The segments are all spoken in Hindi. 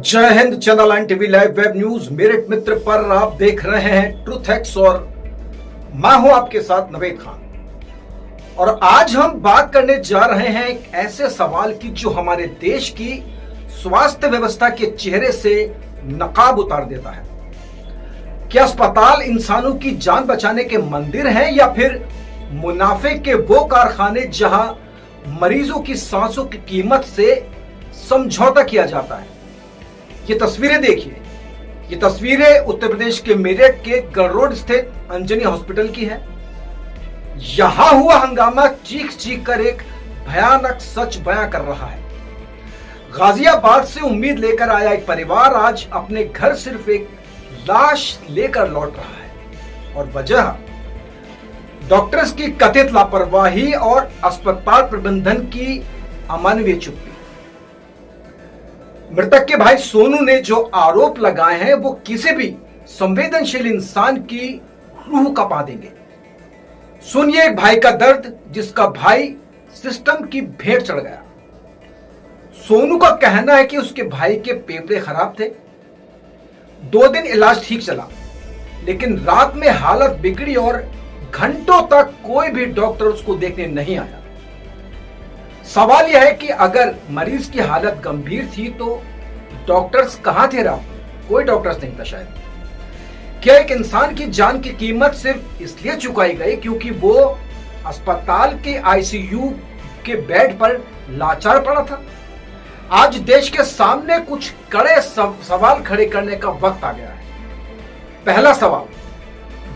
जय Hind. Channel NTV live web news Meerut Mitra पर आप देख रहे हैं ट्रुथ एक्स और मैं हूं आपके साथ नवेद खान। और आज हम बात करने जा रहे हैं एक ऐसे सवाल की जो हमारे देश की स्वास्थ्य व्यवस्था के चेहरे से नकाब उतार देता है। क्या अस्पताल इंसानों की जान बचाने के मंदिर हैं या फिर मुनाफे के वो कारखाने जहां मरीजों की सांसों की कीमत से समझौता किया जाता है। ये तस्वीरें देखिए। ये तस्वीरें उत्तर प्रदेश के मेरठ के गलरोड स्थित अंजनी हॉस्पिटल की है। यहां हुआ हंगामा चीख चीख कर एक भयानक सच बयां कर रहा है। गाजियाबाद से उम्मीद लेकर आया एक परिवार आज अपने घर सिर्फ एक लाश लेकर लौट रहा है और वजह डॉक्टर्स की कथित लापरवाही और अस्पताल प्रबंधन की अमानवीय चुप्पी। मृतक के भाई सोनू ने जो आरोप लगाए हैं वो किसी भी संवेदनशील इंसान की रूह कपा देंगे। सुनिए एक भाई का दर्द जिसका भाई सिस्टम की भेंट चढ़ गया। सोनू का कहना है कि उसके भाई के फेफड़े खराब थे। 2 दिन इलाज ठीक चला, लेकिन रात में हालत बिगड़ी और घंटों तक कोई भी डॉक्टर उसको देखने नहीं आया। सवाल यह है कि अगर मरीज की हालत गंभीर थी तो डॉक्टर्स कहां थे? रात में कोई डॉक्टर्स नहीं था शायद। क्या एक इंसान की जान की कीमत सिर्फ इसलिए चुकाई गई क्योंकि वो अस्पताल के आईसीयू के बेड पर लाचार पड़ा था? आज देश के सामने कुछ कड़े सवाल खड़े करने का वक्त आ गया है। पहला सवाल,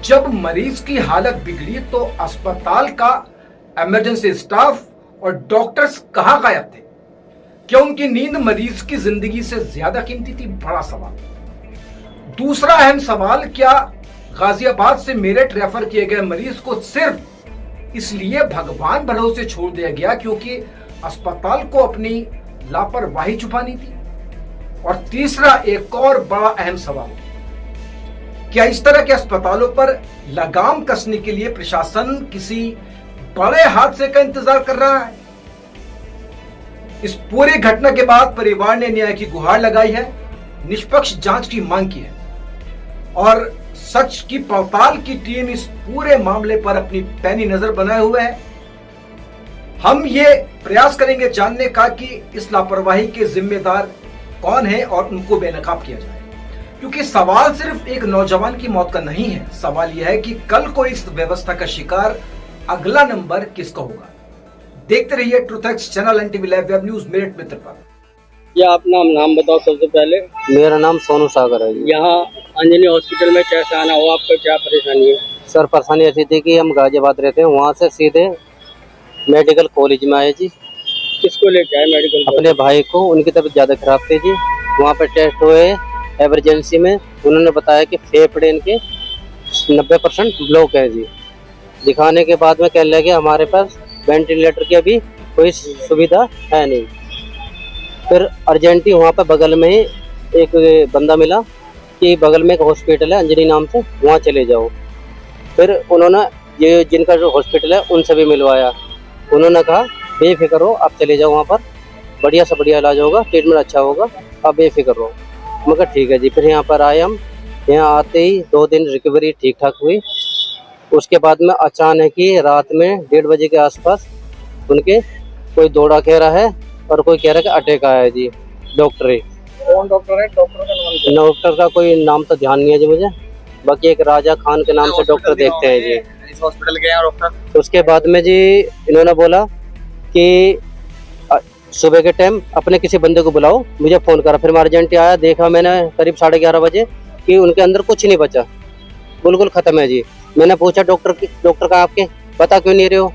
जब मरीज की हालत बिगड़ी तो अस्पताल का इमरजेंसी स्टाफ और डॉक्टर्स कहां गायब थे? क्या उनकी नींद मरीज की जिंदगी से ज्यादा कीमती थी? बड़ा सवाल। दूसरा अहम सवाल, क्या गाजियाबाद से मेरठ रेफर किए गए मरीज को सिर्फ इसलिए भगवान भरोसे छोड़ दिया गया क्योंकि अस्पताल को अपनी लापरवाही छुपानी थी? और तीसरा एक और बड़ा अहम सवाल, क्या इस तरह के अस्पतालों पर लगाम कसने के लिए प्रशासन किसी बड़े हादसे का इंतजार कर रहा है? इस पूरी घटना के बाद परिवार ने न्याय की गुहार लगाई है, निष्पक्ष जांच की मांग की है और सच की पड़ताल की टीम इस पूरे मामले पर अपनी पैनी नजर बनाए हुए है। हम ये प्रयास करेंगे जानने का कि इस लापरवाही के जिम्मेदार कौन है और उनको बेनकाब किया जाए, क्योंकि सवाल सिर्फ एक नौजवान की मौत का नहीं है। सवाल यह है कि कल को इस व्यवस्था का शिकार अगला नंबर किसका होगा। देखते रहिए truth X channel NTV live web news Meerut Mitra पर। ये अपना नाम बताओ सबसे पहले। मेरा नाम सोनू सागर है जी। यहाँ अंजनी हॉस्पिटल में कैसे आना हुआ, आपको क्या परेशानी है? सर परेशानी ऐसी थी कि हम गाजियाबाद रहते हैं, वहाँ से सीधे मेडिकल कॉलेज में आए जी। किसको लेके आए मेडिकल? अपने भाई को। उनकी तबीयत ज़्यादा खराब थी जी। वहाँ पर टेस्ट हुए एमरजेंसी में, उन्होंने बताया कि फेफड़े इनके 90% ब्लॉक है जी। दिखाने के बाद में कहने लगे हमारे पास वेंटिलेटर की अभी कोई सुविधा है नहीं। फिर अर्जेंटली वहाँ पर बगल में ही एक बंदा मिला कि बगल में एक हॉस्पिटल है अंजनी नाम से, वहाँ चले जाओ। फिर उन्होंने ये जिनका जो हॉस्पिटल है उनसे भी मिलवाया। उन्होंने कहा बेफिक्र हो, आप चले जाओ, वहाँ पर बढ़िया से बढ़िया इलाज होगा, ट्रीटमेंट अच्छा होगा, आप बेफिक्र हो। मैं कहा ठीक है जी। फिर यहाँ पर आए हम। यहाँ आते ही 2 दिन रिकवरी ठीक ठाक हुई। उसके बाद में अचानक ही रात में 1:30 बजे के आसपास उनके कोई दौड़ा कह रहा है और कोई कह रहा है कि अटैक आया है जी। डॉक्टर ही। कौन डॉक्टर है? डॉक्टर का नाम? डॉक्टर का कोई नाम तो ध्यान नहीं है जी मुझे, बाकी एक राजा खान के नाम से डॉक्टर देखते हैं जी। इस हॉस्पिटल गए हैं डॉक्टर? उसके बाद में जी इन्होंने बोला कि सुबह के टाइम अपने किसी बंदे को बुलाओ, मुझे फ़ोन करा। फिर मैं अर्जेंट आया, देखा मैंने करीब 11:30 बजे कि उनके अंदर कुछ नहीं बचा, बिल्कुल ख़त्म है जी। मैंने पूछा डॉक्टर का आपके पता क्यों नहीं रहे हो?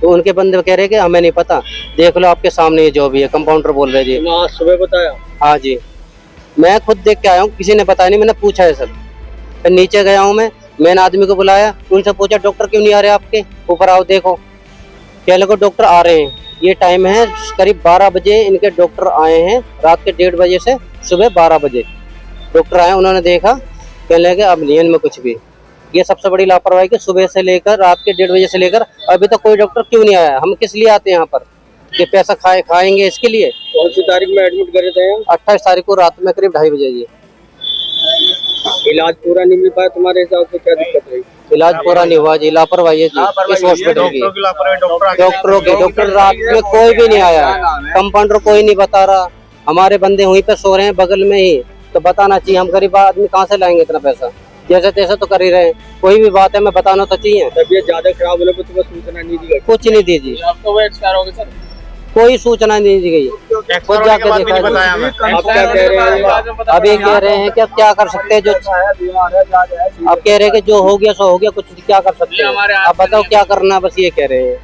तो उनके बंदे कह रहे कि हमें नहीं पता, देख लो आपके सामने ये जो भी है। कंपाउंडर बोल रहे जी। आज सुबह बताया? हाँ जी, मैं खुद देख के आया हूँ, किसी ने बताया नहीं, मैंने पूछा है सर। फिर नीचे गया हूँ मैंने आदमी को बुलाया, उनसे पूछा डॉक्टर क्यों नहीं आ रहे आपके, ऊपर आओ देखो। कह लगे डॉक्टर आ रहे हैं। ये टाइम है करीब 12 बजे इनके डॉक्टर आए हैं, रात के 1:30 बजे से सुबह 12 बजे डॉक्टर आए। उन्होंने देखा, कहने लगे अब नहीं इनमें कुछ भी। ये सबसे बड़ी लापरवाही कि सुबह से लेकर रात के 1:30 बजे से लेकर अभी तक कोई डॉक्टर क्यों नहीं आया? हम किस लिए आते हैं यहाँ पर? कि पैसा खाएंगे इसके लिए। कौन सी तारीख में एडमिट करे थे हम? 28 तारीख को रात में करीब 2:30 बजे जी। इलाज पूरा नहीं मिल पाया तुम्हारे हिसाब से, क्या दिक्कत रही? इलाज पूरा नहीं हुआ जी, लापरवाही है जी इस हॉस्पिटल की। डॉक्टर रात में कोई भी नहीं आया, कंपाउंडर कोई नहीं बता रहा, हमारे बंदे वहीं पे सो रहे हैं बगल में ही, तो बताना चाहिए। हम गरीब आदमी कहाँ से लाएंगे इतना पैसा, जैसे तैसे तो कर ही रहे हैं। कोई भी बात है मैं बताना तो चाहिए। तबीयत ज्यादा खराब होने पर तुम्हें सूचना नहीं दी गई? कुछ नहीं दी जी, आपको वो एक्सपायर हो गए सर? कोई सूचना नहीं दी गई। खुद जाके देखा जी। आप क्या कह रहे हैं? अभी कह रहे हैं कि अब क्या कर सकते हैं, जो अब कह रहे हैं कि जो हो गया सो हो गया, कुछ क्या कर सकते हैं। अब बताओ क्या करना है, बस ये कह रहे हैं।